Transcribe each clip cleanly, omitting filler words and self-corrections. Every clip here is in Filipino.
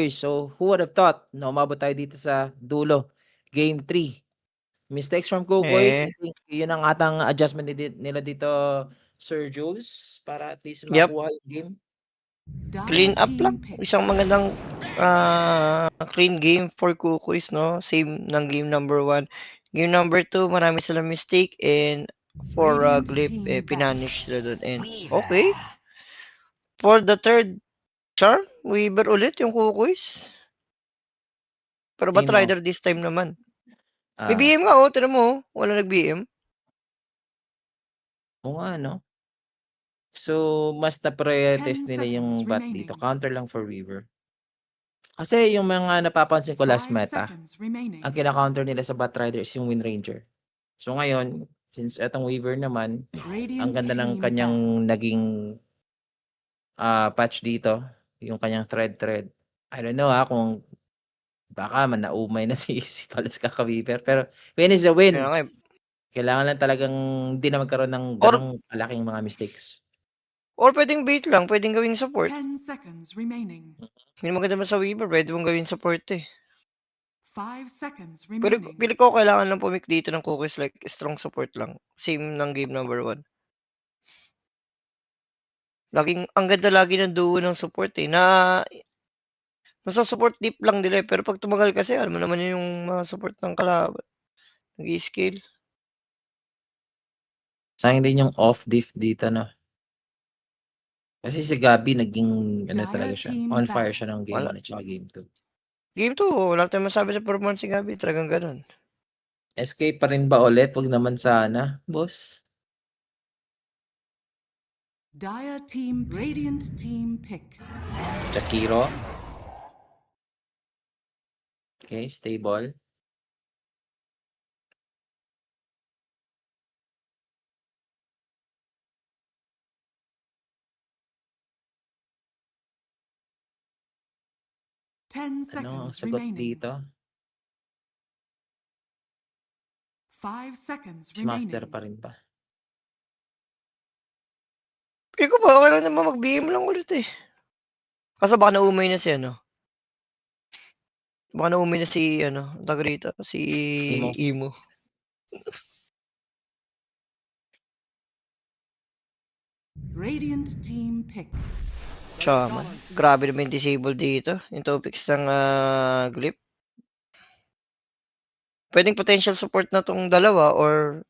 So, who would have thought na umabot tayo dito sa dulo, game 3. Mistakes from Kukoy, Eh, I think yun ang atang adjustment nila dito, Sir Jules, para at least yep, makuha yung game. clean up lang. Isang magandang clean game for Kukoys, no? Same ng game number 1. Game number 2, marami silang mistake and for Glip, pinanish sila doon. And okay, for the third charm, Weaver ulit yung Kukoys. Pero Tingin mo? Batrider this time naman. May Ah, BM nga, tinan mo, wala nag-BM. oo nga 'no. So, mas na-prioritize nila yung bot dito, counter lang for Weaver. Kasi yung mga napapansin ko last meta, ang kina-counter nila sa Batrider is yung Wind Ranger. So ngayon, since etong Weaver naman, ang ganda ng kanyang naging patch dito, yung kanyang thread. I don't know kung baka naumay na si Palos kaka-Weaver, pero win is a Kaya win. nga, Kailangan lang talagang hindi na magkaroon ng or gano'ng kalaking mga mistakes. pwedeng bait lang, pwedeng gawing support. 10 seconds remaining. Hindi maganda naman sa Weaver, pwede mong gawing support eh. 5 seconds Pero remaining. pili ko kailangan lang pumik dito ng Cookies like strong support lang. Same ng game number 1. Ang ganda lagi ng duo ng support eh. Nasa support deep lang nila eh. Pero pag tumagal kasi, alam mo naman yung mga support ng kalaban. Nag-i-scale. Sayang din yung off diff dito, no? Kasi si Gabi naging ano talaga siya, on fire siya ng game Wala. 1 at saka game 2. Game 2, wala tayong masabi sa performance ni Gabi. Talagang ganun. SK pa rin ba ulit? Wag naman sana, boss. Radiant team pick. Jakiro. Okay, stable. Ano 10 ang seconds sagot remaining. dito? 5 seconds Si Master remaining. pa rin ba? Pili ko ba, okay lang naman mag-BM lang ulit eh. Kaso baka naumay na si ano. Baka naumay na si ano, tawag rito, si Imo. Radiant team pick. Shaman. Grabe naman yung disable dito. Yung topics ng Glip. Pwedeng potential support na tong dalawa or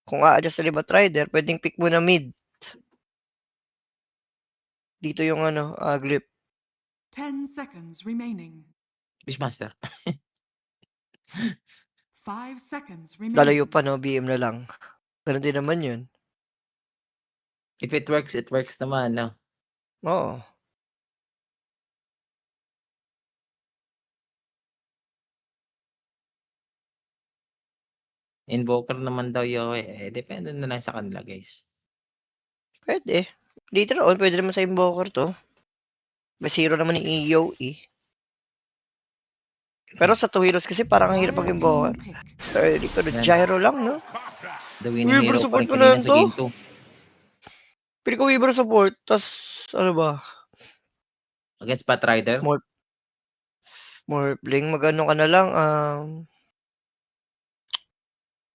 kung a-adjust sa Batrider, pwedeng pick muna mid. Dito yung ano, Glip. 10 seconds remaining. Fishmaster. 5 seconds remaining. Lalayo pa no, BM na lang. Ganun din naman yun. If it works naman, no? Oo. Invoker naman daw Yowie. Depende na lang sa kanila, guys. Pwede. Later on, pwede naman sa Invoker to. May zero naman yung EO eh. Pero sa 2 heroes kasi parang ang hirap mag-Invoker. Pwede ko na gyro lang, no? The winning Weaver hero pa support rin ko na kanina yan sa to. game 2. Pili ko Weaver support, tas ano ba? Against Batrider? More playing, mag-ano ka na lang,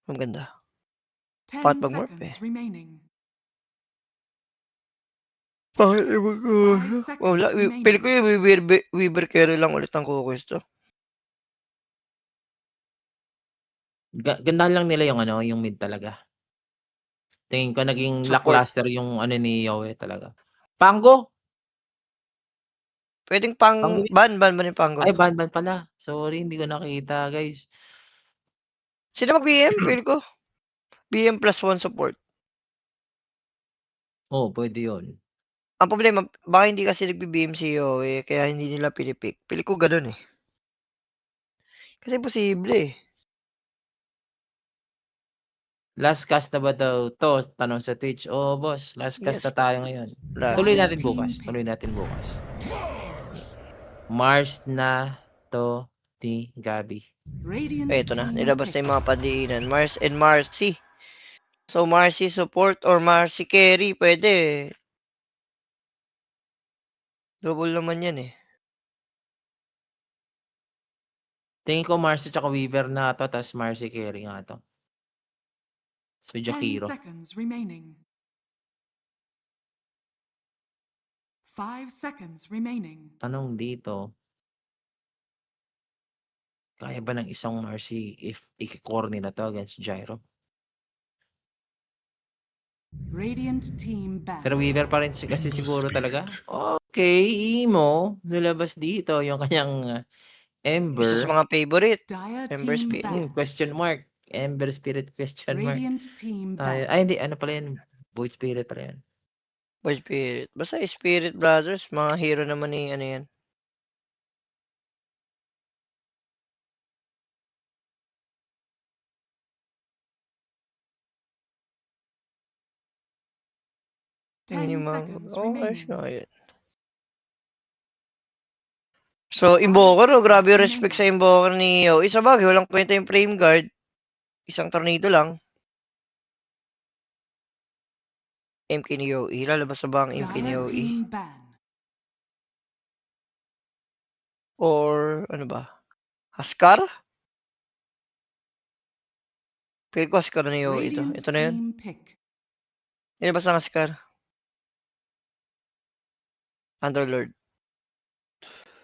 ang ganda. 10 mag-morph seconds remaining. Bakit 5 seconds wala, pili ko yung Weaver carry lang ulit ang Cookies to. Gandahan lang nila yung ano, yung mid talaga. Tingin ko naging Support. lackluster yung ano ni Yowie talaga. Pango! Pwedeng Pango ban yung Pango. Ay, ban pala. Sorry, hindi ko nakita, guys. Sino mag-BM? Pili ko. BM +1 support. Oo, pwede yun. Ang problema, baka hindi kasi nagbi-BM si Yowie, kaya hindi nila pinipick. Pili ko ganun eh. Kasi posible eh. Last cast na ba daw to? Tanong sa Twitch. Oo, boss. Last cast Yes, na tayo ngayon. last. Tuloy natin bukas. Mars na to ni Gabi. Eto na, nilabas na yung mga pandiinan. Mars and Marcy. So, Marcy support or Marcy carry, pwede. Double naman yan eh. Tingin ko Marcy tsaka Weaver na 'to, tas Marcy carry nga 'to. So, 10 Jakiro. seconds remaining. 5 seconds remaining. Tanong dito, kaya ba ng isang Marcy if iki-core nila 'to against Gyro? Radiant team Pero ban. Weaver pa rin kasi siguro talaga. Okay, Imo, nilabas dito yung kanyang Isa sa Ember. mga favorite. Dire Ember team Spirit. ban. Question mark. Ember Spirit question mark. Radiant team Tayo. ban. Ay, hindi. Ano pala yan? Void Spirit pala yan. Boy Spirit. Basta Spirit Brothers, mga hero naman ni ano yan. Yun 10 yung mga, seconds ayos remaining. nga yun. So, 5 Invoker, seconds grabe yung respect sa remaining. Invoker ni Yo. Isa bagay, walang kwenta yung frame guard. Isang tornado lang. MK ni Yo. Lalabas na ba ang MK ni Dire Yo? team ban. Or, ano ba? Huskar? Pili ko Huskar ni Yo ito. Radiant Ito na yun. team pick. Nilabas ang Huskar. Underlord.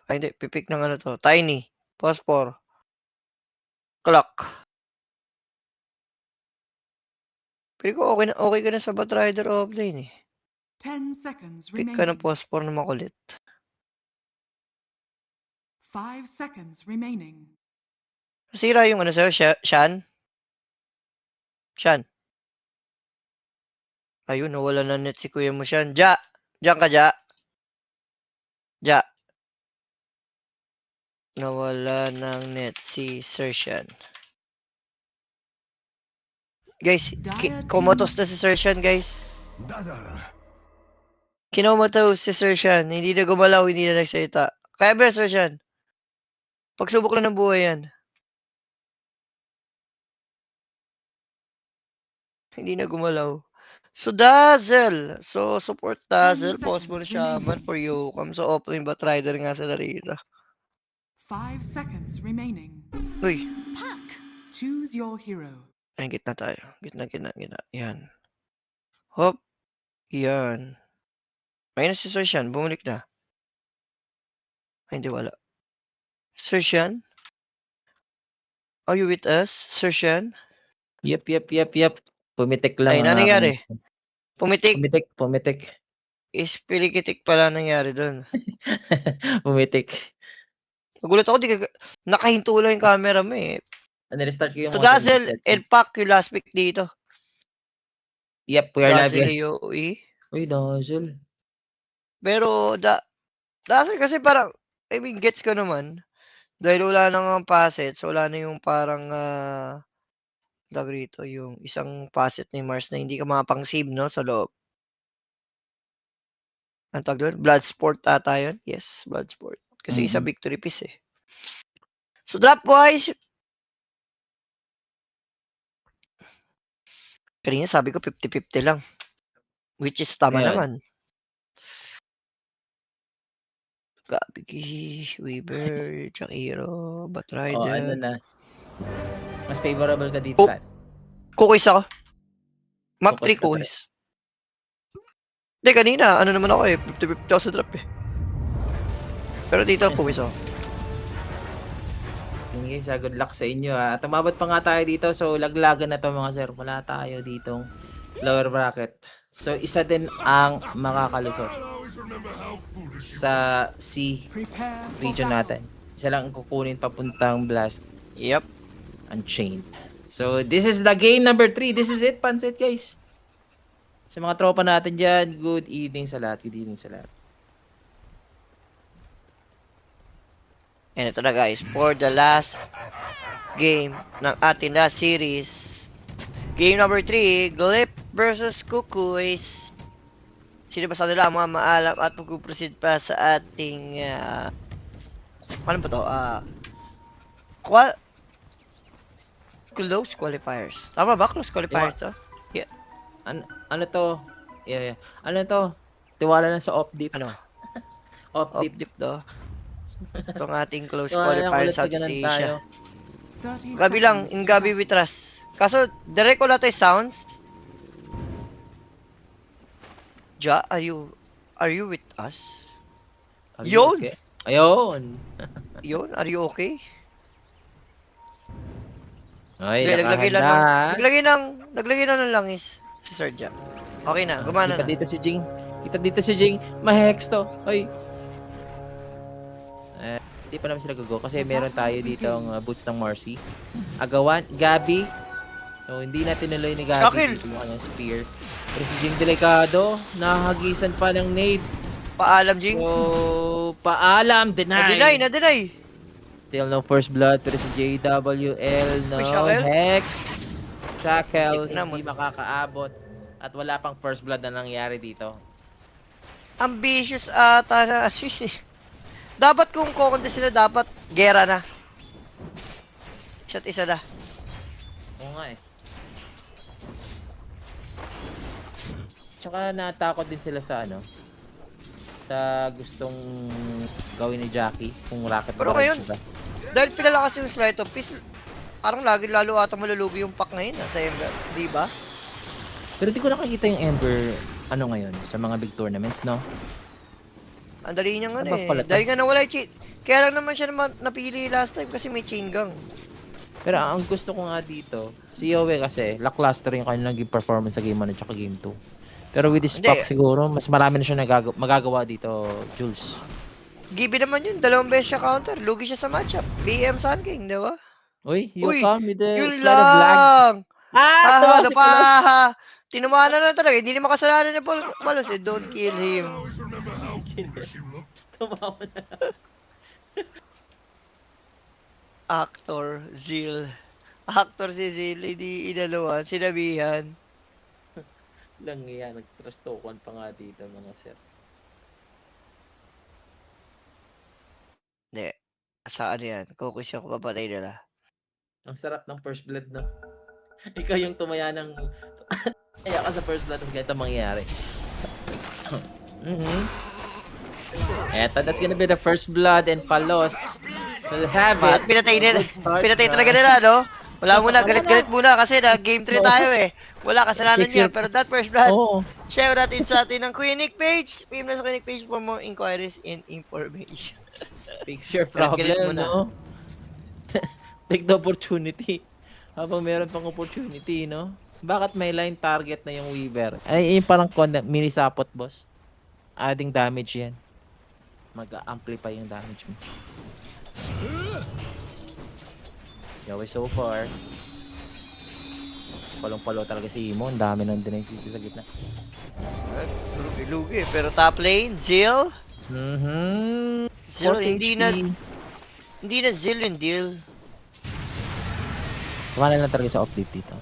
Ay, hindi. Pipick ng ano to. Tiny. Phosphor. Clock. Pili ko okay ka na sa Batrider offlane eh. 10 seconds Pick ka ng remaining. Phosphor na makulit. 5 seconds remaining. Nasira yung ano sa'yo, Shan? Shan. Ayun, nawala na net si kuya mo Shan. Ja! Diyan ka, Ja. Ja. Nawala ng net si Sir Shan. Guys, kumatos na si Sir Shan, guys. Kinomatos si Sir Shan. Hindi na gumalaw, hindi na nagsalita. Kaya ba, Sir Shan? Pagsubok lang ng buhay yan. Hindi na gumalaw. So, Dazzle. So, support 10 Dazzle. Pause mo na seconds Shaman remaining. for Yokam. So, offline Batrider nga sila rito. 5 seconds remaining. Uy. Choose your hero. Ay, gitna tayo. Gitna. Yan. Hop. Yan. Ayun na si Sir Shan. Bumalik na. Ay, hindi wala. Sir Shan? Are you with us, Sir Shan? Yep. Pumitik lang Ay, ang nangyari? aking... Pumitik. Ispilikitik pala nangyari doon. Pumitik. Nagulat ako, nakahinto lang yung camera mo eh. Nirestart ko yung So, motor. Dazzle and Pac yung last pick dito. Yep, we are live, Dazzle guys. Yoi. Uy, Dazzle. Pero, Dazzle kasi parang, I mean, gets ko naman. Dahil wala na nga facets, wala na yung parang, rito, yung isang facet ni Mars na hindi ka makapang-save, no, sa loob. Ang tawag doon? Bloodsport ata yun? Yes, Bloodsport. Kasi isa victory piece eh. So, drop-wise, kanina sabi ko 50-50 lang. Which is tama Ayan. naman. Gabigi, Weaver, Jakiro, O, ano Batrider. na. Mas favorable ka dito saan? Kukis ako. Map Kukis 3 ka pa kukis. Hindi, kanina, ano naman ako eh. 50-50 ako sa drop eh. Pero dito, kukis ako. Yun guys, good luck sa inyo ha. At umabot pa nga tayo dito. So, laglagan na to mga sir. Wala tayo ditong lower bracket. So, isa din ang makakalusot sa C Prepare for region battle. natin. Isa lang ang kukunin papuntang Blast Yep. Unchained. So, this is the game number 3. This is it, Pansit guys. Sa mga tropa natin dyan, good evening sa lahat. Good evening sa lahat. And ito na guys, for the last game ng ating last series. Game number 3, Glip versus Kukuis. Sino ba sa nila ang mga maalam at mag-proceed pa sa ating ano ba to? Close qualifiers. Tama ba? Close qualifiers to? Ano to? Yeah. Ano to? Tiwala lang sa off-dip. Ano? Off-dip. Off-dip to. Itong ating close So, alam qualifier ulit sa Southeast ganun Asia. tayo. 30 Gabi lang, seconds in to Gabi battle. we trust. Kaso, direct wala tayo sounds. Ja, are you with us? Are you Yun! okay? Ayun! Yun, are you okay? Ay, Hindi, nakahanda ha. naglagay na ng langis si Sir Ja. Okay na, gumana Kita na. dito si Jing. Kita dito si Jing. Mahex to. Ay. Hindi pa naman sila go kasi meron tayo dito ang boots ng Marcy. Agawan, Gabi. So, hindi na tinuloy ni Gabi Shakil! dito yung kanyang spear. Pero si Jing Delicado, nahagisan pa ng nade. Paalam, Jing. So, paalam, deny. Na-deny. Still no first blood, pero si JWL, no. Uy, Shackle? Hex, Shackle, Ito na hindi makakaabot. At wala pang first blood na nangyari dito. Ambitious ata na. Dapat kung kukunti sila, dapat gera na. Shot isa na. Oo nga eh. Tsaka natakot din sila sa ano, sa gustong gawin ni Jackie kung rocket Pero barrage ngayon, siya. dahil pinalakas yung slide of peace, parang lagi lalo ata malulugi yung pack ngayon sa Ember, di ba? Pero di ko nakakita yung Ember ano ngayon sa mga big tournaments, no? Ang dali niya nga Ano ba eh. pala to? Dahil nga nawala yung chain. Kaya lang naman siya napili last time kasi may chain gang. Pero ang gusto ko nga dito, si Yowie kasi lackluster yung kanyang naging performance sa game 1 at saka game 2. Pero with this Hindi. pack siguro, mas marami na siya magagawa dito, Jules. Gibi naman yun, 2 beses siya counter. Lugi siya sa matchup. BM Sun King, di ba? Uy, you Uy, come with the yun slide of lag. lang! Ah! Ano si pa? Palos. Tinumanan na talaga. Hindi naman kasalanan ni Palos eh. Don't kill him. Tumawa na. Actor, Zil. Actor si Zil, hindi inaluan, sinabihan. Lang yan, nag-trust token pa nga dito mga sir. Hindi. Saan yan? Kukus yung kapapatay nila. Ang sarap ng first blood, no? Ikaw yung tumaya ng... Kaya ka sa first blood ng ganito mangyayari. Eto, that's gonna be the first blood and Palos. So have it. At pinatay nila. Good start, Pinatay no? talaga nila, no? Wala muna, galit-galit muna kasi na game 3 tayo eh. Wala kasalanan Fix niya, your- pero that first blood, Oo. share natin sa atin ng Quinic page. PM na sa Quinic page for more inquiries and information. Fix your Galit problem, muna. no? Take the opportunity. Habang meron pang opportunity, no? Bakit may line target na yung Weaver? Ay, yung parang mini sapot, boss. Adding damage yan. Mag-amplify yung damage mo. Yowie so far. Palong-palo talaga si Imo. Ang dami ng deny dito sa gitna. Lugi-lugi. Pero top lane, Zil. Zil, 4 hindi na Zil yung deal. Wala lang talaga sa update dito.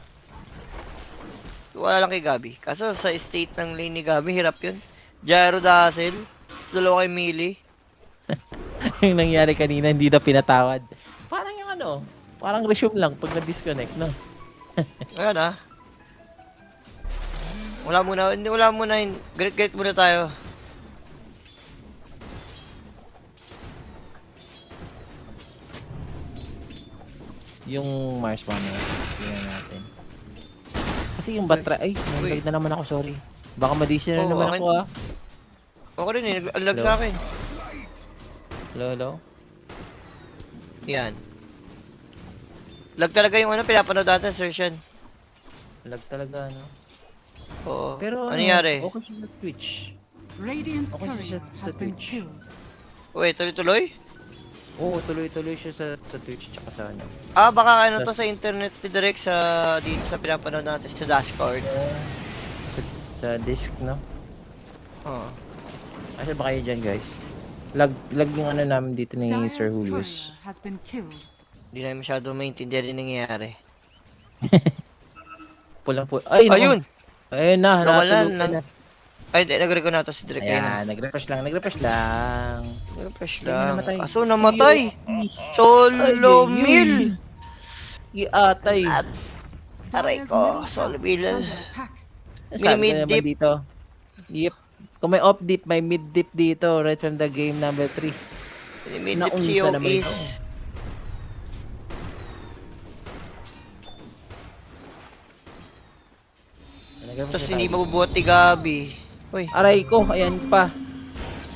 Wala lang kay Gabi. Kaso sa state ng lane ni Gabi, hirap yun. Gyro Dazzle. Dalawa kay Melee. Yung nangyari kanina, hindi na pinatawad. Parang yung ano, parang resume lang pag na-disconnect, no? Ayan ah. Wala muna. Galit-galit muna tayo. Yung Mars mamaya. Tingnan natin. Kasi yung Batra, ay, nag na naman ako, sorry. Baka ma-DC na Oo, naman akin- ako, ah. Okay rin eh, nag-lag Hello? sa akin. Hello? Yan. Lag talaga yung ano, pinapanood natin, Sersian. Lag talaga, no? Oo. Pero, ano nangyari? okay siya sa Twitch. Radiant's Okay, courier sa has been Twitch. killed. Uy, tuloy-tuloy? Oo, tuloy-tuloy siya sa Twitch tsaka sa ano. Ah, baka ano to sa internet direct sa dito sa pinapanood natin sa dashboard. Sa disk, no? Oo. Asa ba kayo dyan, guys? Lag yung ano namin dito ni Sir Dire's Julius. courier has been killed. Hindi na masyado maintindihan yung nangyayari. Pulang. Ay, naku. Ayun! Ayun na, Nawalan natulog ng... na. Ay, hindi, nag-record ko na to si Direk. Ayan, nag-refresh lang. Nag-refresh Ayun, lang. namatay. Kaso namatay! Solo Ay, yun. meal! Iatay. At, aray Dire's ko, middle solo tower meal. is under attack. Sabi ko mid naman dip. dito. Yep. Kung may off dip, may mid dip dito. Right from the game number 3. Minimidlip si Naunsa naman Yokis. ito. Tapos hindi mabubuhat ni Gabi. Uy, Aray ko, ayan pa.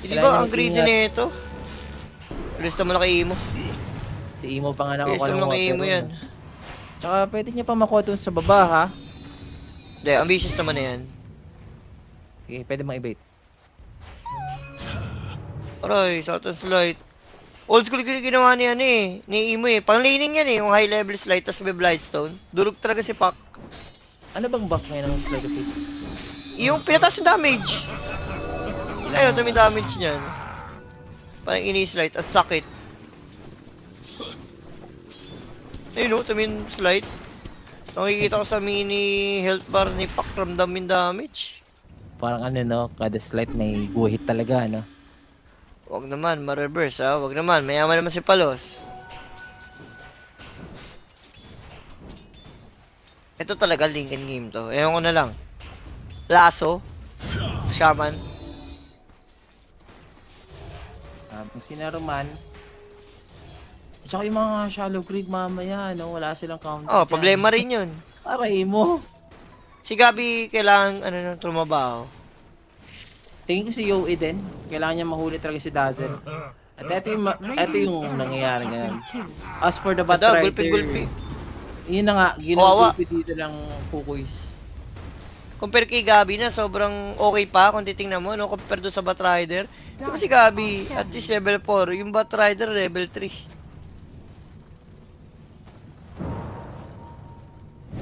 hindi kailangan ba ang niya greedy mag-ingat. na ito? Alis naman na kay Imo. Si Imo pa nga Alis nakukuha naman ng na kay Imo water. yan. Tsaka pwede niya pa makuha dun sa baba, ha? Hindi, ambitious naman na yan. Okay, pwede mo i-bait. Aray, Sultan Slide. Old school ginawa niya eh. Ni Imo eh. Pang laning yan eh. Yung high level slide tas may Blightstone. Durog talaga si Pac. Ano bang buff ngayon ng Slide of Fist? Yung pinataas yung damage. Ayun, ito may damage niyan. Parang ini-slide at sakit. Ayun o, ito may slide. Nakikita ko sa mini health bar ni Pac, ramdam yung damage. Parang ano, no? Kada slide may guhit talaga, no? Wag naman, ma-reverse ha. Wag naman, mayaman naman si Palos. Ito talaga Lincoln game to. Ewan ko na lang. Lasso. Shaman. Kung sinaruman. Tsaka yung mga shallow grid mamaya, no? Wala silang counter. Oh, dyan. problema rin yun. Aray mo. Si Gabi kailangan nung trumabaho. Tingin ko si Yoe din. Kailangan niya mahuli talaga si Dazzle. At ito yung nangyayari ngayon. As for the Bat Ada, Rider, gulpi-gulpi. yun na nga, ginugulpi dito ng Kukuis. Compare kay Gabi na sobrang okay pa kung titingnan mo, no? Compare doon sa Batrider. Diba si Gabi, at least level 4. Yung Batrider, level 3.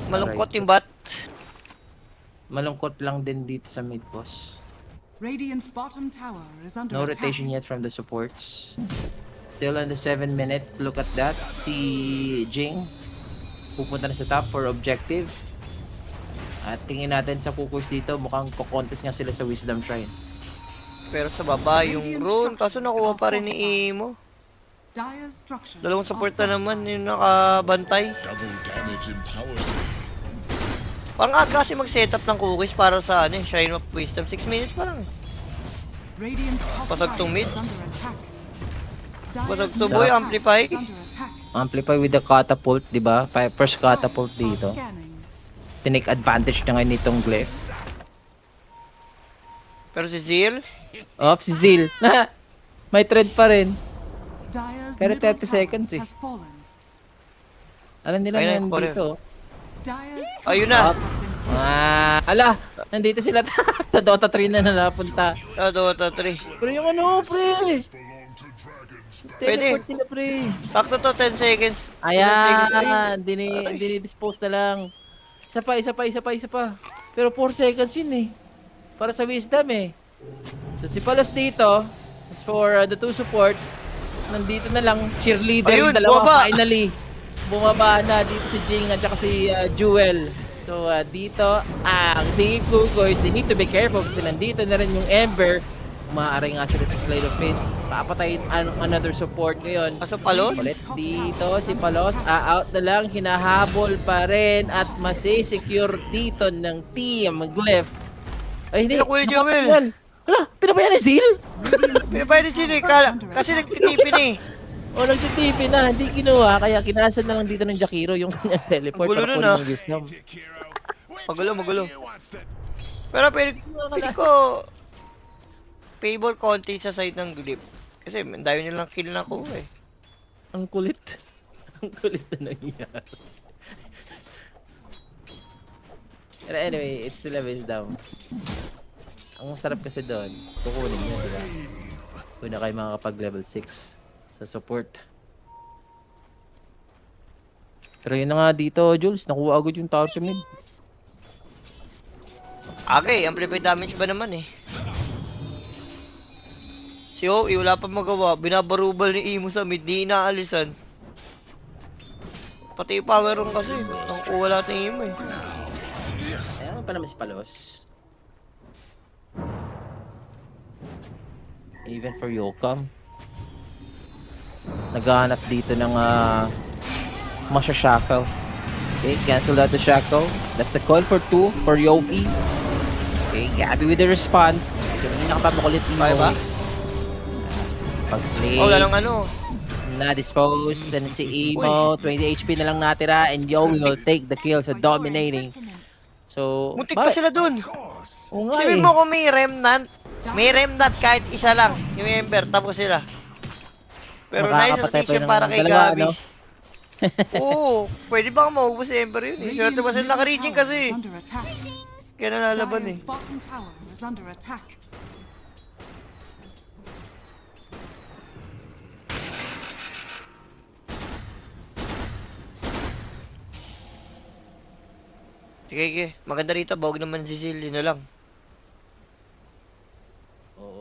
Malungkot yung Bat. Malungkot lang din dito sa mid boss. Radiant's bottom tower is under No attack. rotation yet from the supports. Still on the 7-minute. Look at that. Si Jing pupunta na sa top for objective. At tingin natin sa Kukuis dito, mukhang kukontest nga sila sa Wisdom Shrine. Pero sa baba yung rune, kaso nakuha pa rin ni Imo. Dire's structures Dalawang are support na naman fortified. yung nakabantay. Double damage empowers me. Parang aga kasi mag-setup ng cookies para sa Shrine of Wisdom. 6 minutes pa lang. Radiant's top Pasag tong tower mid. is under attack. Pasag Dire's to middle boy, tower amplify. is under attack. Amplify with the catapult, di ba? First catapult Are dito. scanning. Tinake advantage na ngayon nitong Glyph. Pero si Zeal, Oh, si Zil. May thread pa rin. Dire's Pero middle 30 tower seconds eh. has fallen. Alam nila Ayun na na yung corner. dito. Dire's Ayun courier na. has been killed. Ala, nandito sila. Sa Dota 3 na napunta. Dota 3. Pero yung ano, pre. Pwede. Teleport nila, pre. Sakto to, 10 seconds. 10 seconds. Ayan, dini-dispose na lang. Isa pa. Pero 4 seconds yun eh. Para sa wisdom eh. So si Palos dito, as for the two supports, nandito na lang, cheerleader Ayun, yung dalawa bumaba. finally. Bumaba na dito si Jing at saka si Jewel. So dito, ang Team Kukuis, they need to be careful kasi nandito na rin yung Ember. Umaaray nga sila sa Slide of Fist. Papatayin another support ngayon. Kaso Palos? Ulit dito si Palos, out na lang, hinahabol pa rin at masisecure dito ng Team Glyph. Ay hindi, Pinakuha ni Joel. nakapagwal. Hala, pinabayan ni Zil? Radiant's May middle pwede tower sila is under kasi attack. nagtitipin eh. O nagtitipi na, hindi kinuha, kaya kinasad na lang dito ng Jakiro yung kanyang teleport Ang gulo para nun, kunin ah. yung wisdom. Magulo. Pero pili ko favor konti sa side ng Glip. Kasi dahil nyo lang kill na ko eh. Ang kulit. Ang kulit na nangyayari. Pero anyway, it's still a wisdom. Ang sarap kasi doon, kukunin nyo, di ba? Kung na kayo makakapag level 6 sa support. Pero yun na nga dito, Jules, nakuha agad yung tower sa mid. Okay, amplify damage ba naman eh. Si Hoey, wala pa magawa. Binabarubal ni Imo sa mid, di inaalisan. Pati yung power room kasi. Ang kuha lahat ni Imo eh. Ayan pa naman si Palos. Even for Yokam. Naghahanap dito ng masya-shackle. Okay, cancel out the shackle. That's a call for 2 for Yoki. Okay, Gabby with the response. Kanina ka pa makulit Imo. Kaya ba? Pag-slate. Oh, wala nang ano. Na-dispose. And si Emo, 20 HP na lang natira. And Yowie will take the kill sa dominating. So, Muntik pa sila dun. Oo nga Sabihin eh. mo kung may remnant. May remnant kahit isa lang. Yung Ember, tapos sila. Pero nice Makakapatay pa rotation ng para kay dalawa, Gabi. ano? Oo, pwede bang maubos si Ember yun eh. Swerte pa sila naka-raging kasi. Under attack. Kaya nalalaban eh. Dire's bottom tower is under attack. Sige, sige. Maganda rito. Bawag naman si Sil. Yun na lang. Oo.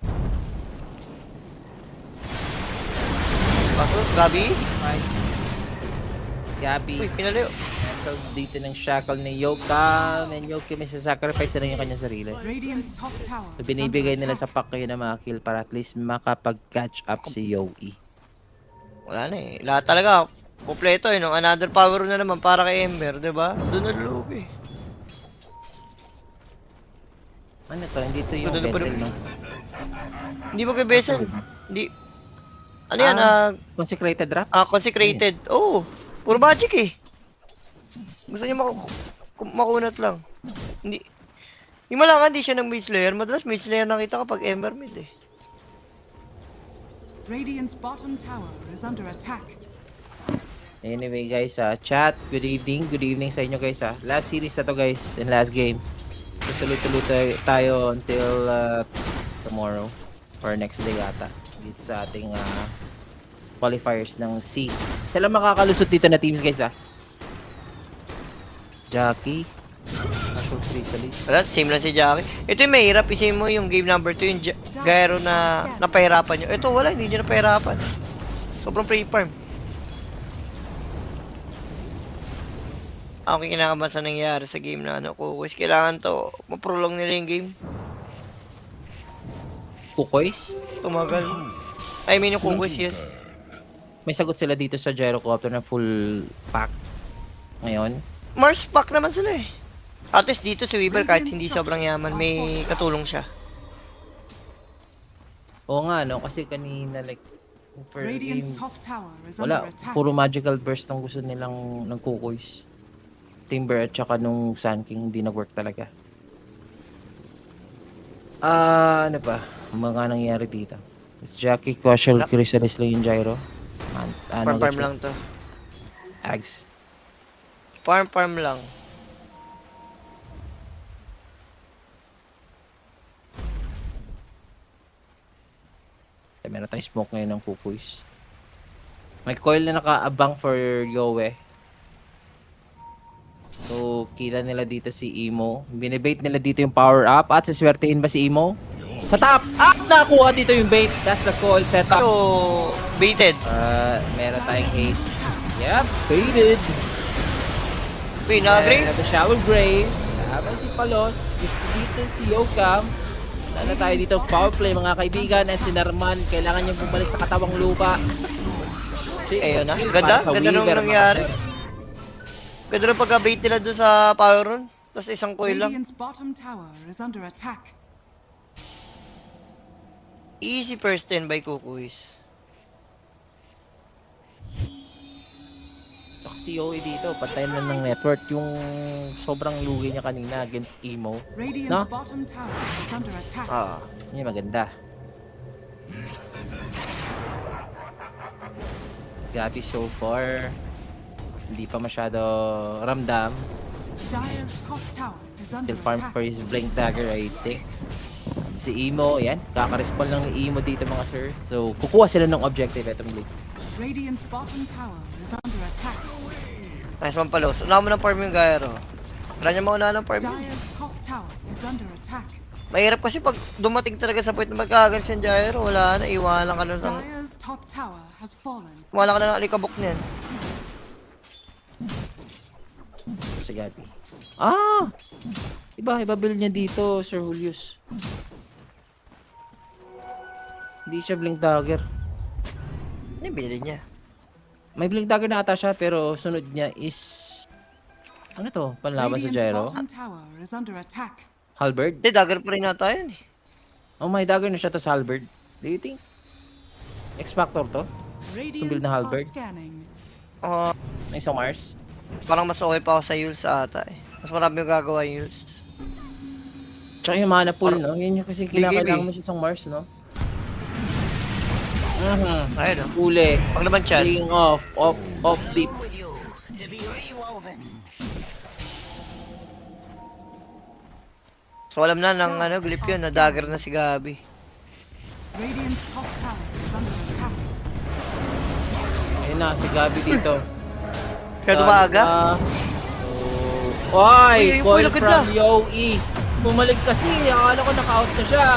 Kaso, Gabi? Gabi. Uy, pinalayo. Cancel dito ng shackle ni Yoka. And Yoka may sacrifice na rin yung kanyang sarili. Radiant's top tower So, is binibigay under nila sa attack. pack kayo na mga kill para at least makapag-catch up si Yowie. Wala na eh. Lahat talaga. Kompleto eh. No? Another power na naman para kay Ember, diba? Doon na loob eh. Ano to? Hindi to yung Ano na ba vessel, naman? no? Hindi ba bebesel? Hindi. Ano yan? Consecrated drop? Consecrated. Oo. Puro magic eh. Gusto niya makunat lang. Hindi. Yung malaka hindi siya ng Mage Slayer. Madalas Mage Slayer nakita kapag Ember mid eh. Radiant's bottom tower is under attack. Anyway guys, chat, good evening sa inyo guys. Last series na to guys, and last game. Tuloy-tuloy tayo until tomorrow or next day yata. Dito sa ating qualifiers ng C. Isa lang makakalusot dito na teams guys Jackie, Ashore Chrysalis. Wala, same lang si Jackie. Ito yung mahirap. Isipin mo yung game number 2, yung Gyro na napahirapan nyo. Ito wala, hindi nyo napahirapan. Sobrang pre-farm. Ako kinakabahan sa nangyari sa game na Kukois. Kailangan to, maprolong nila yung game. Kukois? Tumagal. I mean yung Kukois, yes. May sagot sila dito sa Gyrocopter na full pack ngayon. Mars pack naman sila eh. At least dito si Weaver kahit hindi sobrang yaman, may katulong siya. Oo nga no, kasi kanina like for Radiant's game, top tower is under wala, attack. puro magical burst ang gusto nilang ng Kukois. Timber at saka nung Sun King hindi nag-work talaga. Ano pa? Mga nangyari dito. It's Jackie, Casual, Chrysalis lang yung Gyro. Farm lang to. Ags. Farm lang. Meron tayong smoke ngayon ng Kukois. May coil na nakaabang for Yowie. So, kita nila dito si Emo. Binibait nila dito yung power up. At siswertein ba si Emo? Sa top! Nakuha dito yung bait. That's the call setup. So, baited. Meron tayong haste. Yep, baited. Uy, na-agree? The shower grave. Habang si Palos. Gusto dito si Yokam. Wala tayo dito power play mga kaibigan. And si Narman. Kailangan niyang bumalik sa katawang lupa. Ayun na. Para Ganda. sa Ganda nung Weaver, nangyari. mga sir. Ganda nung pagka-bait nila doon sa power run. Tapos isang coil lang. Radiant's bottom tower is under attack. Easy first 10 by Kukuis. Si Yowie dito, patay na ng network yung sobrang lugi niya kanina against Emo. Radiant's No? bottom tower is under attack. Yun yung maganda. Gabi so far, hindi pa masyado ramdam. Dire's top tower is under Still farm attack. for his blink dagger, I think. Si Emo, yan, kaka-respawn lang ni Emo dito mga sir. So, kukuha sila ng objective itong blue. Radiant's bottom tower is under attack. Nice one Palos. Una mo ng farm yung Gyro. Wala niya mauna ng farm yun. Dire's top tower is under attack. Mahirap kasi pag dumating talaga sa point na magkakagal siya Gyro, wala na. Iwanan ka na ng... Dire's top tower has fallen. Iwanan ka na ng alikabok niyan. Si Gabi. Iba build niya dito, Sir Julius. Hindi siya blink dagger. Ano yung binili niya? May blink dagger na ata siya pero sunod niya is ano to? Panlaban sa Radiant's Gyro? bottom tower is under attack. Halberd? Hindi, dagger pa rin nata yun eh. Oh, may dagger na siya tas halberd. Do you think? X-Factor to? Radiant build na are halberd? scanning. May isang Mars? Parang mas okay pa ako sa Yules ata eh. Mas marami yung gagawa yung Yules. Tsaka yung mana pool, no? Yun yung kasi kinakailangan BKB. mo sa isang Mars, no? Ayun oh. Uli. Pag naman chan. King off deep. So alam na ng ano, glip yun, na dagger na si Gabi. Radiant's top tower is under attack. Ayun na, si Gabi dito. Kaya dumaga. Oy, Uy, call lagad from na. Yoe. Bumalik kasi, akala ko naka-out na siya.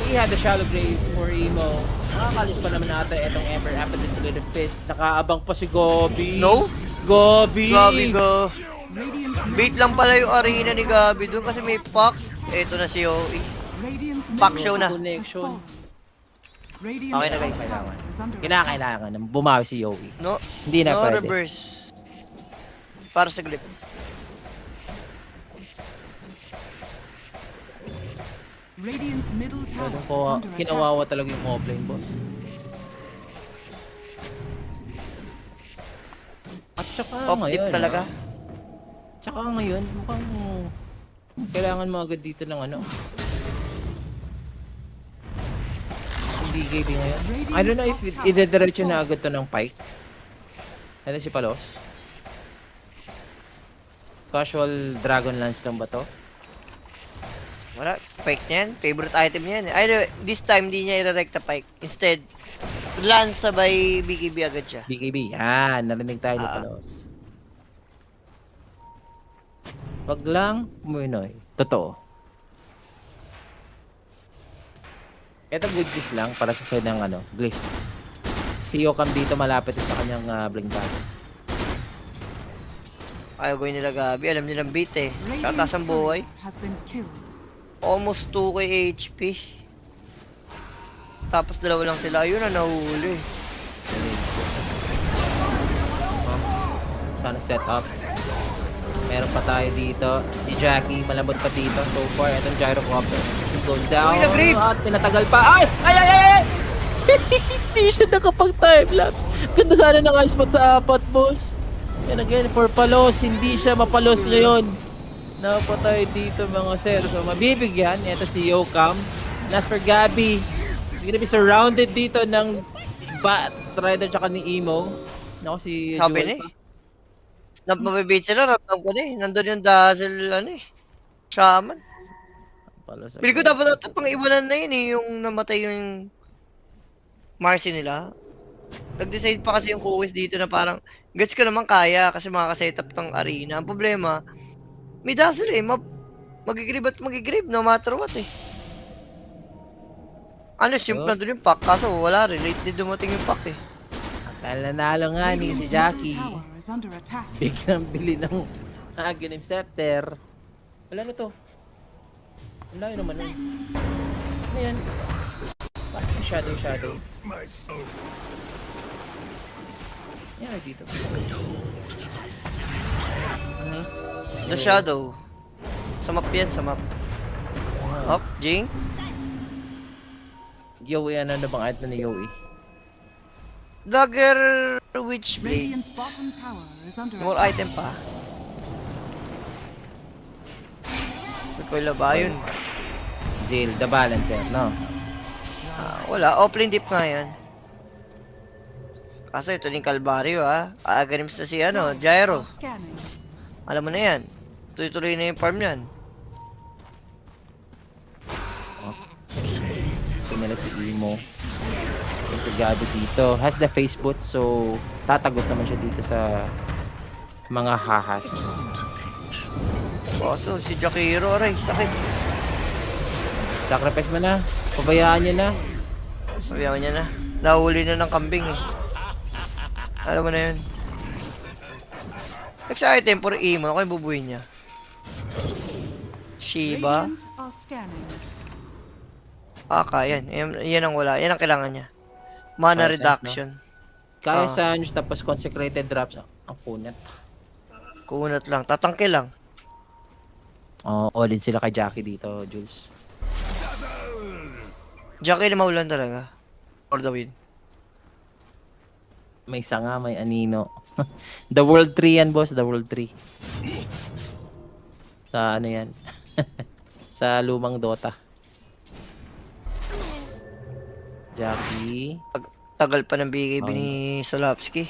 He had the shallow grave for Emo. Nakakalis pa naman natin itong Ember after the Slid of Fist. Nakaabang pa si Gobi. No? Gobi! Gabi go. Radiant's Bait lang pala yung arena ni Gabi doon kasi may pack. Eto na si Yoe. Radiant's Pack middle show na. tower has Connection. fallen. Radiant's Okay na top guys, tower is under attack. Kinakailangan na bumawi si Yoe. No, Hindi na no pwede. reverse. Para sa glip. Radiant's middle tower Doon is ko under attack. kinawawa talaga yung offlane boss. At saka Top ngayon, tip talaga. Tsaka ngayon, mukhang kailangan mo agad dito ng ano. BKB ngayon. I don't know if idediretso na agad to ng Pike. Ito si Palos. Casual Dragon Lance lang ba to? Wala, pike niya yan. Favorite item niya yan. Ay, this time di niya i-rerecta pike. Instead, lance sabay BKB agad siya. BKB, yan. Narinig tayo ni Ah. Palos. Wag lang umunoy. Totoo. Ito good news lang para sa side ng ano, Glyph. Si Yokam dito malapit sa kanyang blink bag. Ayaw gawin nila Gabi. Alam nilang beat eh. Tsaka taas Radiant's ang buhay. turret has been killed. Almost 2k HP. Tapos dalawa lang sila. Ayun na, nahuli. Sana set up. Meron pa tayo dito. Si Jackie, malambot pa dito. So far, itong gyrocopter. Going down. Uy, nag-grip! At pinatagal pa. Ay! Ay! Ay! Ay! Ay! Hindi siya nakapag-timelapse. Ganda sana ng ice spot sa apat, boss. And again, for Palos, hindi siya mapalos ngayon. Napatay dito mga sir. So, mabibigyan. Ito si Yokam. And as for Gabi, he's gonna be surrounded dito ng Bat Rider tsaka ni Emo. Naku, si Sabi Joel na pa. eh. Mabibait sila. Ramdam ko na eh. Nandun yung Dazzle, ano eh. Shaman. Palos Pili ko agad. dapat ito pang iwanan na yun eh. Yung namatay yung Marcy nila. Nag-decide pa kasi yung Kuwis dito na parang gets ko naman kaya kasi makaka-setup ng arena. Ang problema, may dazzle eh. Magigrib at magigrib no matter what eh. Unless yung Oh. nandun yung pack, kaso wala rin. Late din dumating yung pack eh. Nanalo nga ni si Radiant's Jackie. middle tower is under attack. Biglang bili ng Aghanim Scepter. Wala na to. Wala yun naman yun. Ano yan? Bakit shadow? Yan dito. The Shadow. Sa map yan, sa map. Up, Jing. Yowie, ano na bang item ni Yowie? Dagger Witchblade. Radiant's bottom tower is under More attack. item pa. Recoil ba yun? Zil, the balancer, no? Wala, offlane dip nga yan. Kaso ito yung Calvario ha. Aagarims na si ano, Gyro. Scanning. Alam mo na yan. Tuloy-tuloy na yung farm yan. So nila si Emo. Yung si Gabi dito. Has the face boot, so tatagos naman siya dito sa mga hahas. Kaso si Jakiro, aray, sakit. Sacrifice mo na. Pabayaan niya na. Sabihan niya na. Nahuli na ng kambing eh. Alam mo na yun. Next item for Emo. Ako yung bubuhin niya. Shiba. Radiant are scanning. Aka, yan. Yan ang wala. Yan ang kailangan niya. Mana Para sa reduction. Kaya Ah. Sanj, tapos consecrated drops. Ang kunat. Kunat lang. Tatangke lang. Oh, all in sila kay Jackie dito, Jules. Jackie na maulan talaga. For the win. May sanga, may anino. The World 3 yan, boss. The World 3. Sa ano yan? Sa lumang Dota. Jackie. Tagal pa ng BKB Okay. ni Solapski.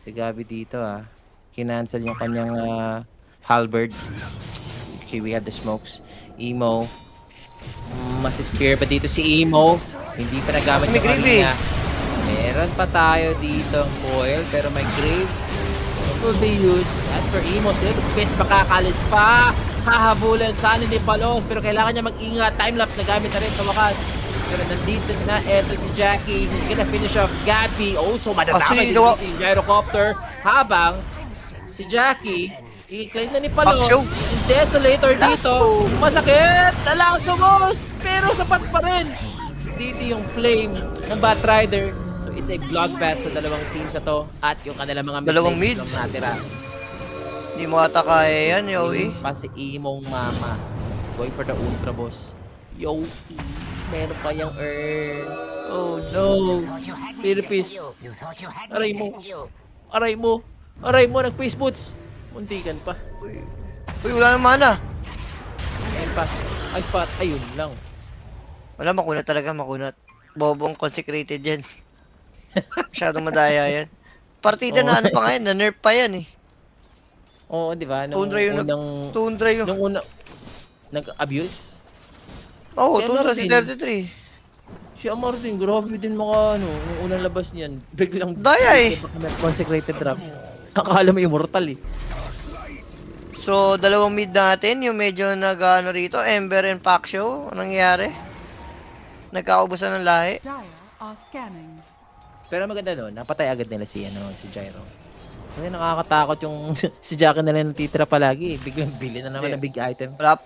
Si Gabi dito kinancel yung kanyang halberd. Okay, we have the smokes. Emo. Mas spear pa dito si Emo. Hindi pa nagamit May yung grave kanina. Meron pa tayo dito ang foil pero may grave. Will be used. As for Emo, sila best makakalis pa. Hahabulan sana ni Palos pero kailangan niya mag-ingat. Timelapse na gamit na rin sa wakas. Pero nandito na eto si Jackie. He's gonna finish off Gabi. Oh, so madadamay din Gawa- si Gyrocopter. Habang si Jackie, i-claim na ni Palos. Paksyo. Yung Desolator dito. Masakit! Nalangsumos! Pero sapat pa rin. Dito yung flame ng Batrider. So it's a bloodbath sa dalawang teams na to. At yung kanilang mga Dalawang mid mid. lang natira. Hindi mo ata kaya yan, Yowie. Pa si Imong Mama. Going for the Ultra Boss. Yo, meron pa yung earn. Oh no. Silpist. Aray mo. Aray mo. Aray mo, nag-face boots. Muntikan pa. Uy, wala nang mana. Ayun pa. Ay, spot. Ayun lang. Wala, makunat talaga, makunat. Bobong consecrated yan. Masyadong madaya yan. Partida na ano pa ngayon, na-nerf pa yan eh. Oo, di ba? Nung Tundra yun, unang... Tundra yun. Nung una... Nag-abuse? Oo, Si Tundra ano si din? 33. Si Amartin, grabe din maka ano, nung unang labas niyan. Biglang... Daya eh. Consecrated drops. Akala mo immortal eh. So, dalawang mid natin, yung medyo nag-ano rito, Ember and Paksyo. Anong nangyayari? Nagkaubusan ng lahi. Dire are scanning. Pero maganda no, napatay agad nila si si Gyro. Kasi nakakatakot yung si Jackie na lang natitira palagi. Biglang bili na naman ng big item. Wala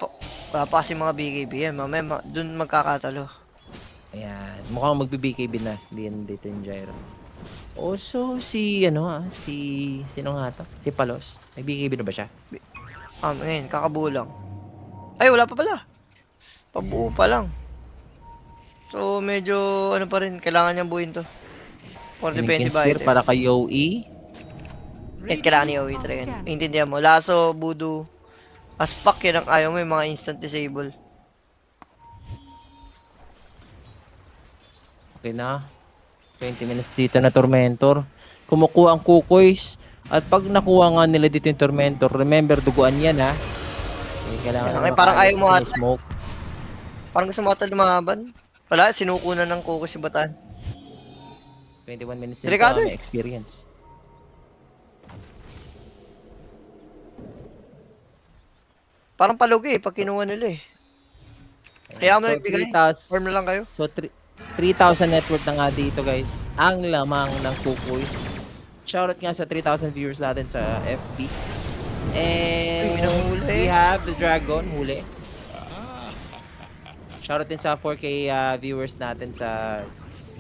pa kasi mga BKB yan. Mamaya, dun magkakatalo. Ayan, mukhang magbi-BKB na. Hindi yan dito yung Gyro. Also, si sino nga to? Si Palos. Nag-BKB na ba siya? Ngayon, kakabulang. Ay, wala pa pala. Pabuo pa lang. So, medyo, ano pa rin, kailangan niyang buuin to. For defensive Spear item. para kay Yoe. Kailangan ni Yowie talaga. Intindihan mo. Lasso, Voodoo, Aspak, yan ang ayaw mo, yung mga instant disable. Okay na. 20 minutes dito na Tormentor. Kumukuha ang Kukoys. At pag nakuha nga nila dito yung Tormentor, remember, duguan yan ha. Kailangan Kaya, na parang makaalis ayaw mo kasi ata. may smoke. Parang gusto mo ata lumaban. Wala, sinuko na ng Kuko si Batan. 21 minutes din Delikado may eh. experience. Parang palugi pag kinuha nila eh. Kaya mo nagbigay. 3,000 Form na lang kayo. So 3,000 net worth na nga dito guys. Ang lamang ng Kukoys. Shoutout nga sa 3,000 viewers natin sa FB. And Pinanghuli. we have the Dragon, huli. Shoutout din sa 4K viewers natin sa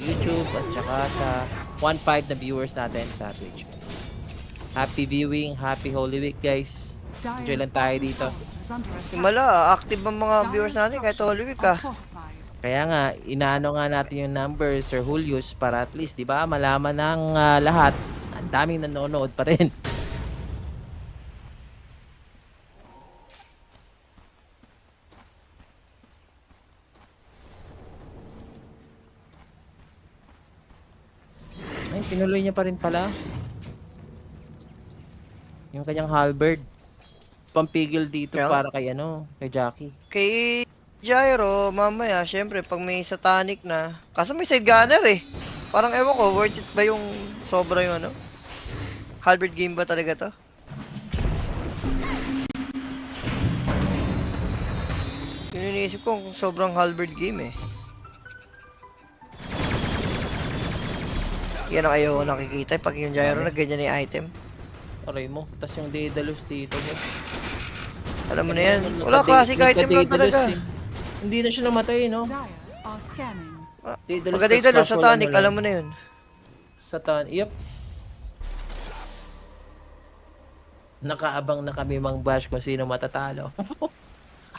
YouTube at saka sa 1.5 na viewers natin sa Twitch. Happy viewing, happy Holy Week guys. Enjoy lang tayo dito. Himala, active ang mga viewers natin kahit Holy Week ah. Kaya nga, inaano nga natin yung numbers, Sir Julius, para at least, di ba, malaman ng lahat. Ang daming nanonood pa rin. Ay, tinuloy niya pa rin pala. Yung kanyang halberd. Pampigil dito Kaya? para kay kay Jackie. Kay Gyro, mamaya, syempre, pag may satanic na, kaso may side gunner eh. Parang ewan ko, worth it ba yung sobra yung Halberd game ba talaga to? Yun yung iniisip ko kung sobrang halberd game eh. Yan ang ayaw ko nakikita pag yung Gyro na ganyan yung item. Aray mo, tas yung Daedalus dito, boss. Alam mo na yan. Wala classic item lang talaga. Hindi na siya namatay, no? Dire are scanning. Daedalus Maganda tas yung casual satanic, lang. alam mo na yun. Satan, yep. Nakaabang na kami mang bash kung sino matatalo.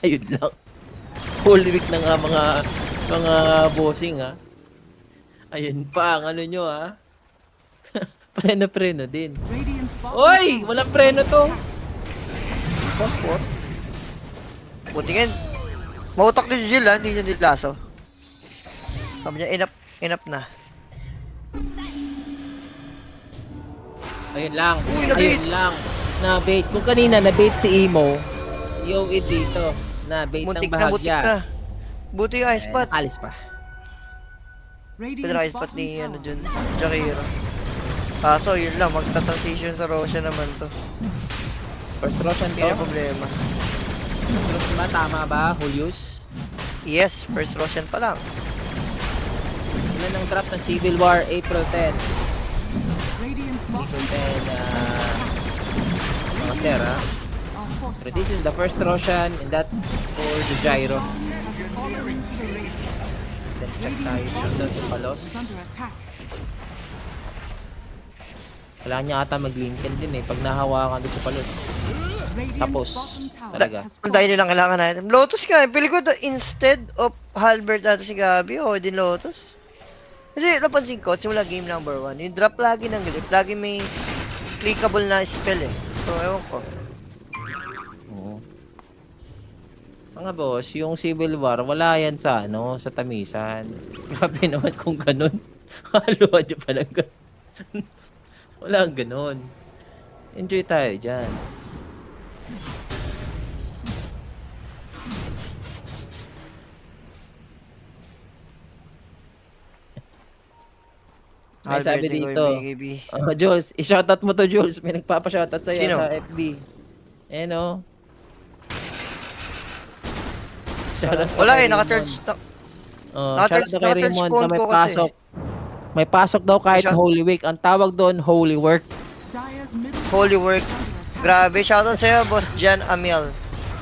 Ayun lang. Whole week na nga mga bossing ha. Ayun pa ang ano nyo ha. Preno din. Radiant's bottom Oy! tower Walang is preno under to. attack. Phosphor. Buti nga. Mautak ni Jill ha, hindi niya nilaso. Sabi niya, enough na. Ayun lang. Uy, na-bait. Ayun lang. Na-bait. Kung kanina na-bait si Emo, si Yowie dito. Na-bait ng Muntik na, muntik bahagya. na. Buti yung ice spot. Nakalis pa. Pwede na ice Radiant's spot bottom ni tower ano dyan, is under Jakiro. Kaso yun lang, magta-transition sa Roshan naman to. First Roshan Hindi to. na problema. First Roshan ba? Tama ba, Julius? Yes, first Roshan pa lang. Ilan ang drop ng Civil War, April 10. Radiant's April bottom 10, mga sir, ha? towers are So fortified. this is the first Roshan, and that's for the Gyro. Roshan has fallen to the radiant. Then check tayo dito sa Palos. Is under attack. Kailangan niya ata mag-Lincoln din eh, pag nahawakan doon sa Palos. Radiant's Tapos, bottom tower talaga. has Ang dahil fallen. nilang kailangan natin. Lotus nga, pili ko instead of Halberd natin si Gabi, o din Lotus. Kasi napansin ko, simula game number 1, yung drop lagi ng grip, lagi may clickable na spell eh. So, ewan ko. Oo. Mga boss, yung Civil War, wala yan sa ano, sa Tamisan. Grabe naman kung ganun. Haluan nyo pa ng ganun. Wala ang ganun. Enjoy tayo dyan. May sabi Halberd, ikaw dito. yung BKB. Oh, Jules, i-shoutout mo to, Jules. May nagpapa-shoutout sa'yo Sino? sa FB. Ayan o. Shoutout ka Wala kay eh, naka-charge. Raymond. Oh, Naka-charge- shoutout ka kay naka-charge Raymond phone na may ko kasi. pasok. May pasok daw kahit Shout- Holy Week. Ang tawag doon, Holy Work. Dyer's middle Holy tower work. is under attack. Grabe, shoutout sa'yo, Boss Jan Amiel.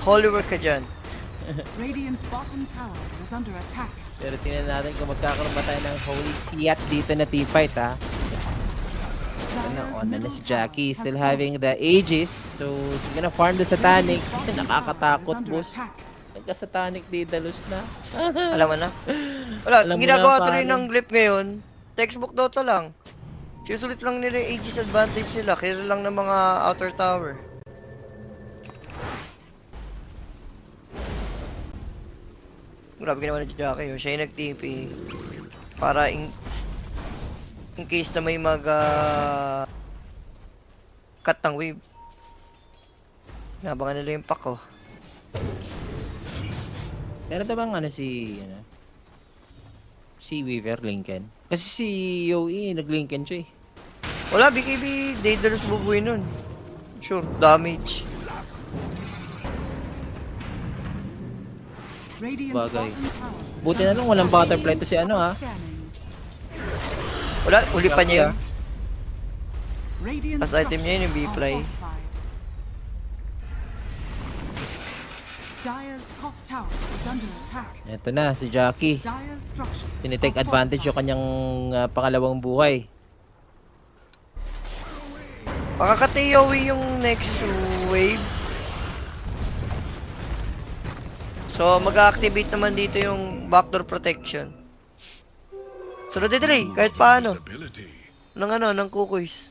Holy work ka dyan. Radiant's bottom tower is under attack. Pero tingnan natin kung magkakaroon ba tayo ng Holy Siat dito na teamfight ha. Ano, Dyer's on na middle si tower Jackie has still fallen. having the Aegis. So, he's gonna farm the Satanic. Radiant's bottom tower is Nakakatakot, under boss. attack. Nagka-Satanic Daedalus na. Alam mo na? Wala, Alam mo ginagawa na, tuloy paano. ng Glyph ngayon. Textbook Dota lang. Sinusulit lang nila yung Aegis advantage nila. Kaya lang ng mga outer tower. Grabe ka naman na Jackie. Siya yung nag-TP. Para in case na may mag cut ng wave. Nabangan nila yung pack oh. Meron na bang ano si Weaver Lincoln? Kasi si Yowie nag-Lincoln siya eh. Wala, BKB Daedalus bubuhay nun. Sure, damage. Radiant's Bagay. bottom tower is Buti na under lang walang attack. butterfly to si ano ha. Scanning. Wala, uli pa niya yun. Radiant Last item niya yun, yung structures B-fly. are fortified. Dyer's top tower is under attack. Eto na si Jackie. Dyer's structures Tinitake are advantage yung fortified. kanyang pangalawang buhay. Makakatiyawi yung next wave. So, mag-activate naman dito yung backdoor protection. Sunod dito rin, kahit paano. Visibility. Ng kukuys.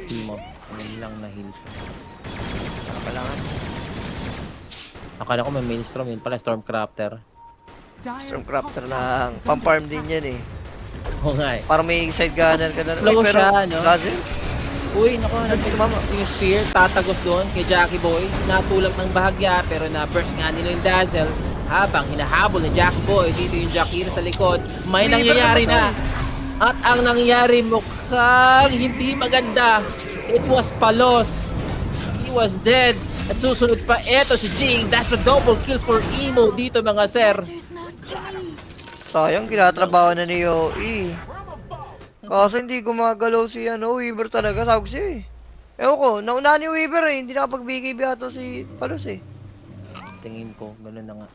Heal mo. Ano lang na heal. Nakapalangan. Akala ko may Maelstrom, yun pala Stormcrafter. Dyer's Stormcrafter top tower lang. is under Pang-farm attack. din yan eh. Oo nga eh. Para may side gunner ka na. Slow siya, no? Dazzle? Uy, naku, yung spear, tatagos doon kay Jackie Boy. Natulak ng bahagya, pero na-burst nga nila yung Dazzle. Habang hinahabol ni Jackie Boy, dito yung Jackie sa likod. May Uy, nangyayari iba na. At ang nangyari mukhang hindi maganda. It was Palos. He was dead. At susunod pa, eto si Jing. That's a double kill for Emo dito mga sir. Sayang, kinatrabaho na ni Yoi. Kaso hindi gumagalaw si Weaver talaga. Sabi ko siya eh. Ewan ko, naunahan ni Weaver eh. Hindi nakapag-BKB ato si Palos eh. Tingin ko, ganun na nga.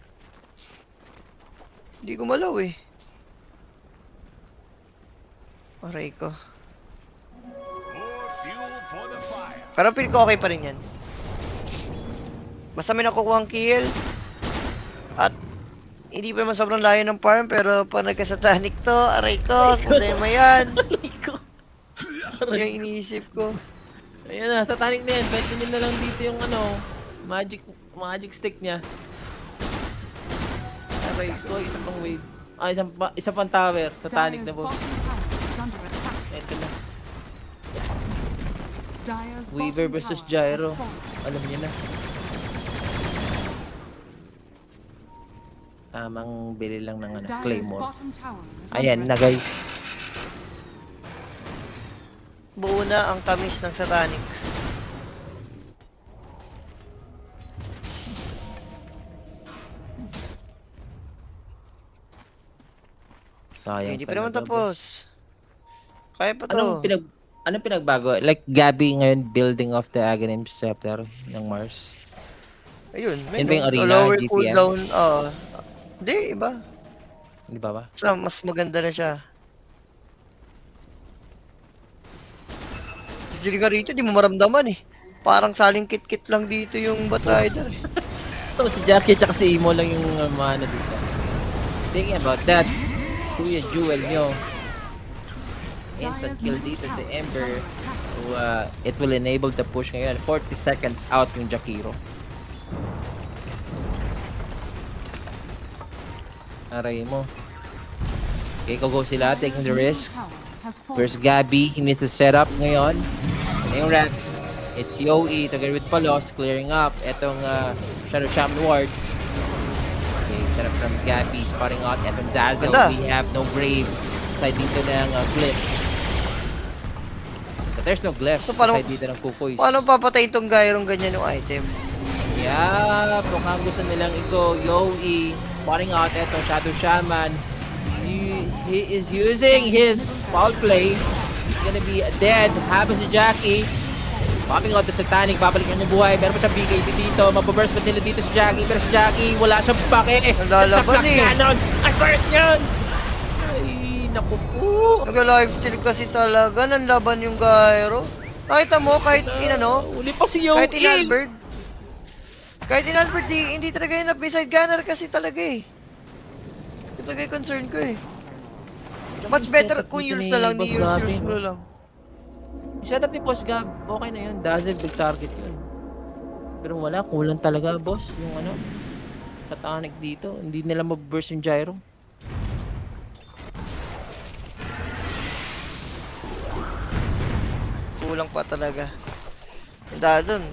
Hindi gumalaw eh. Aray ko. More fuel for the fire. Pero feel ko okay pa rin yan. Basta may nakukuha ang kill. At hindi pa naman sobrang layo ng farm, pero pag nagka-satanic to, aray ko, problema yan. Aray ko. Yung iniisip ko. Ayan na, satanic na yan. Pwede nyo na lang dito yung ano, magic stick niya. Aray ko, isa pang wave. Ah, isa pang tower. Satanic na Dire's boss. bottom tower is under attack. Ito na. Dire's Weaver bottom versus tower Gyro. has fallen. Alam niyo na. Tamang bili lang ng ano, Dire's Claymore. bottom tower is Ayan under na guys. Buo na ang tamis ng satanic. Sayang Hindi pa naman talaga, boss. tapos. Kaya pa to. Anong pinagbago? Like Gabby ngayon building of the Aghanim Scepter ng Mars. Ayun, Yun ba yung arena, lower GPM? cooldown. Hindi, iba. Di ba ba? Mas maganda na siya. Sili ka rito, di mo maramdaman eh. Parang saling kit-kit lang dito yung Batrider. So, si Jackie at si Imo lang yung ano dito. Thinking about that, Kuya Jewel nyo. Instant kill dito si Ember. So, it will enable the push ngayon. 40 seconds out yung Jakiro. Aray mo. Okay, go sila. Taking the risk. Where's Gabby? He needs to set up ngayon. Ano yung Rex? It's Yoe together with Palos clearing up. Etong Shadow Shaman wards. Okay, set up from Gabby. Spotting out. Etong Dazzle. Ganda. We have no Brave. Side dito ng Glyph. But there's no Glyph So, sa paano- side dito ng Kukoy. Paano papatay itong Gyrong ganyan yung item? Yeah, mukhang gusto nilang ito. Yoe. Spotting out. Etong Shadow Shaman. He is using his foul play. He's gonna be dead. Habang si Jackie. Popping out the Satanic. Babalik niya yung buhay. Meron pa siyang BKB dito. Mapaburst pa nila dito si Jackie. Pero si Jackie, wala siyang pake. Ang lalaban eh. Ganon. Assert niyan. Ay, naku po. Nag-lifesteal kasi talaga. Nanlaban yung Gyro. Nakita mo, kahit inano, Uli pa si Yoel. kahit inalbird. Kahit inalbird, hindi talaga yun up-beside gunner kasi talaga eh. Ito talaga yung concern ko eh. Much better kung Yules na lang, ni Yules mo na lang. Shut up ni Boss Gab. Okay na yun. Dazzle, big target yun. Pero wala, kulang talaga, boss. Yung ano, Satanic dito. Hindi nila maburst yung Gyro. Kulang pa talaga. Dahil dun,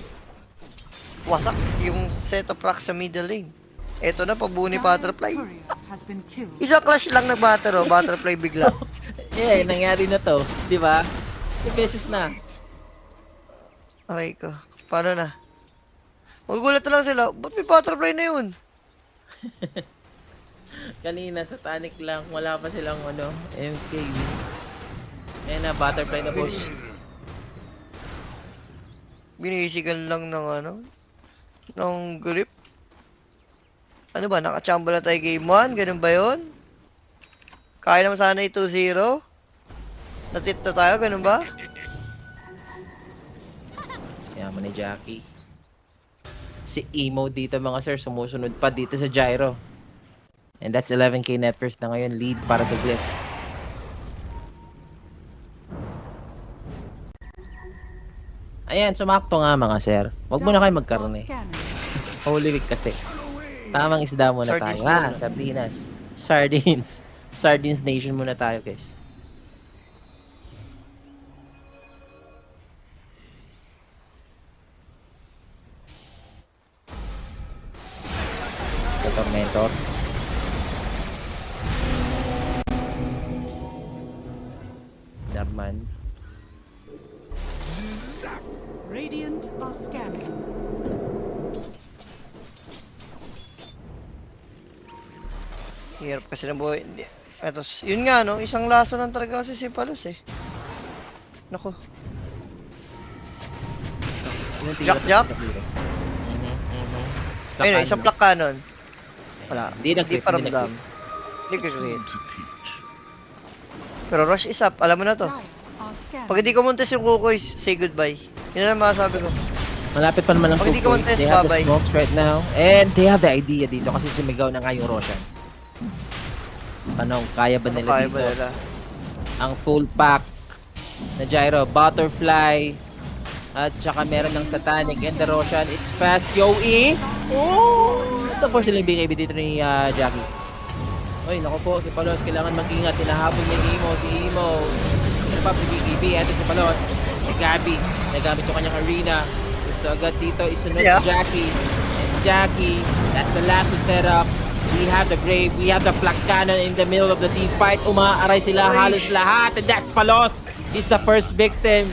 wasak yung set of racks sa middle lane. Eto na, pabuo ni Butterfly. Isang clash lang na Butterfly bigla. Eh, nangyari na to. Di ba? 2 beses na. Aray ko. Paano na? Magugulat na lang sila. Ba't may Butterfly na yun? Kanina, Satanic lang. Wala pa silang ano, MK. Ayan na, Butterfly na boss. Binisigan lang ng ano? Ng grip. Ano ba? Nakachamba na tayo game 1? Ganun ba yun? Kaya naman sana 2-0? Natit na tayo? Ganun ba? Yaman ni Jackie. Si Emo dito mga sir, sumusunod pa dito sa Gyro. And that's 11k net worth na ngayon. Lead para sa Glyph. Ayan, sumakto nga mga sir. Huwag muna kayo magkaroon eh. Holy week kasi. Tamang isda muna Sardines tayo. muna. Sardinas. Sardines. Sardines Nation muna tayo guys. The Tormentor. Darman. Radiant are scanning. Hirap kasi ng buhay. Eto, yun nga no, isang laso lang talaga kasi si Palos eh. Nako. Ilang Jack, tira Jack? sa zero? Ayun, isang plak cannon. Wala. Hindi nag-crit, pa hindi ramdam. Hindi ka-crit. Pero rush is up. Alam mo na to. Dire are scanning. Pag hindi ko muntis yung kukoy, say goodbye. Yun ang masasabi ko. Malapit pa naman ang Pag hindi Kukoy. contest, They have the babay. smokes right now. And they have the idea dito kasi sumigaw na nga yung Roshan. Tanong, kaya ba Ano nila kaya dito? ba nila? Ang full pack na gyro, butterfly, at saka meron ng satanic and the Roshan. It's fast, Yo E! Oh! Ito po sila yung BKB dito ni Jackie. Oy, naku po, si Palos, kailangan mag-ingat. Tinahabol niya si Imo. Ano pa, si BKB, eto si Palos. Si Gabi, nagamit yung kanyang arena. Gusto agad dito, isunod Yeah. si Jackie. And si Jackie, that's the last to set up. We have the Grave, we have the Black Cannon in the middle of the team fight. Umaaray sila, Oy. halos lahat. And that Palos is the first victim.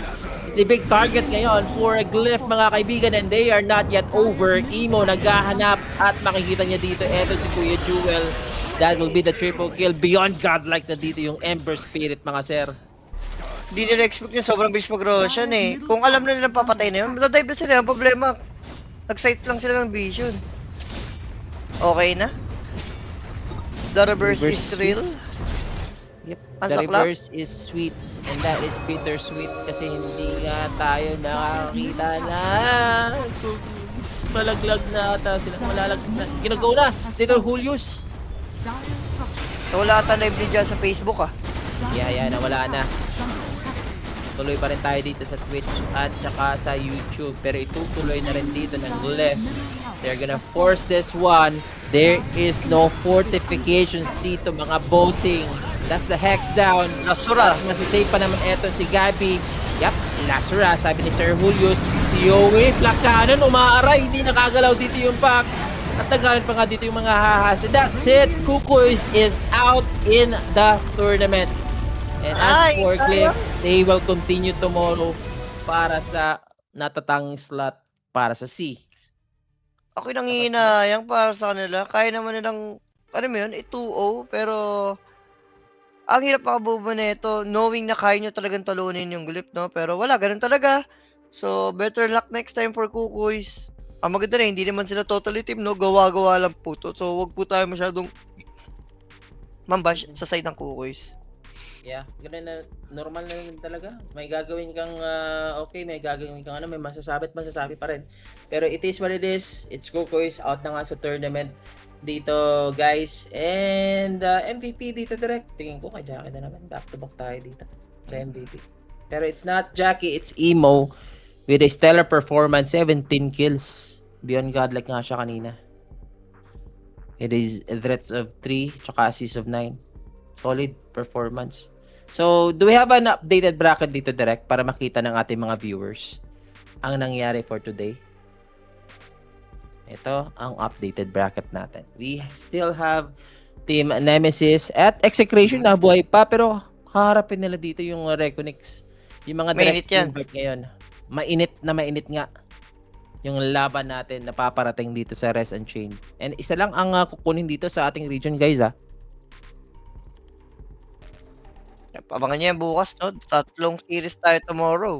It's a big target ngayon for a Glyph, mga kaibigan, and they are not yet over. Imo naghahanap at makikita niya dito. Eto si Kuya Jewel. That will be the triple kill. Beyond godlike na dito yung Ember Spirit, mga sir. Hindi nila expect yung sobrang bilis mag-Roshan eh. Kung alam na nilang papatay na yun, matadive na sila. Ang problema, nag-sight lang sila ng vision. Okay na? The reverse is Reverse real. Yep. Ang The saklap. reverse is sweet and that is bittersweet kasi hindi nga tayo nakakita na malaglag na ata sila. Malalaglag na. Ginagaw na. Dito Julius. Dire's structures. So wala ata live din dyan sa Facebook ah. Yeah, nawala na. Jungle attack. Tuloy pa rin tayo dito sa Twitch at saka sa YouTube. Pero itutuloy na rin dito ng left. They're gonna force this one. There is no fortifications dito, mga bossing. That's the hex down. Nasura. Masisave pa naman eto si Gabi. Yep, Lasura, sabi ni Sir Julius. Si Yowie, Black Cannon, umaaray. Hindi nakagalaw dito yung pack. At nagalit pa nga dito yung mga hahas. And that's it. Kukoys is out in the tournament. And as Ay, for Cliff, sayang. they will continue tomorrow para sa natatanging slot para sa C. Ako yung nangihinayang para sa kanila. Kaya naman nilang, ano mo yun, 2-0. Pero, ang hirap makabubo nito, knowing na kaya nyo talagang talunin yung Glyph, no? Pero wala, ganun talaga. So, better luck next time for Kukoys. Ang maganda na, hindi naman sila totally team, no? Gawa-gawa lang po to. So, wag po tayo masyadong mambash sa side ng Kukoys. Yeah, ganun na, normal na rin talaga. May gagawin kang okay, may gagawin kang may masasabi pa rin. Pero it is what it is. It's Kukoys out na nga sa tournament dito, guys. And MVP dito direct. Tingin ko kay Jackie na naman. Back to back tayo dito sa MVP. Pero it's not Jackie, it's Imo with a stellar performance, 17 kills. Beyond godlike nga siya kanina. It is threats of 3, tsaka assists of 9. Solid performance. So, do we have an updated bracket dito direct para makita ng ating mga viewers ang nangyari for today? Ito ang updated bracket natin. We still have Team Nemesis at Execration na buhay pa pero kaharapin nila dito yung Reconix. Yung mga Mainit direct yan. invert ngayon. Mainit nga yung laban natin na paparating dito sa Rest Unchained. And isa lang ang kukunin dito sa ating region, guys, ah. Abangan niyo yan bukas, no? 3 series tayo tomorrow.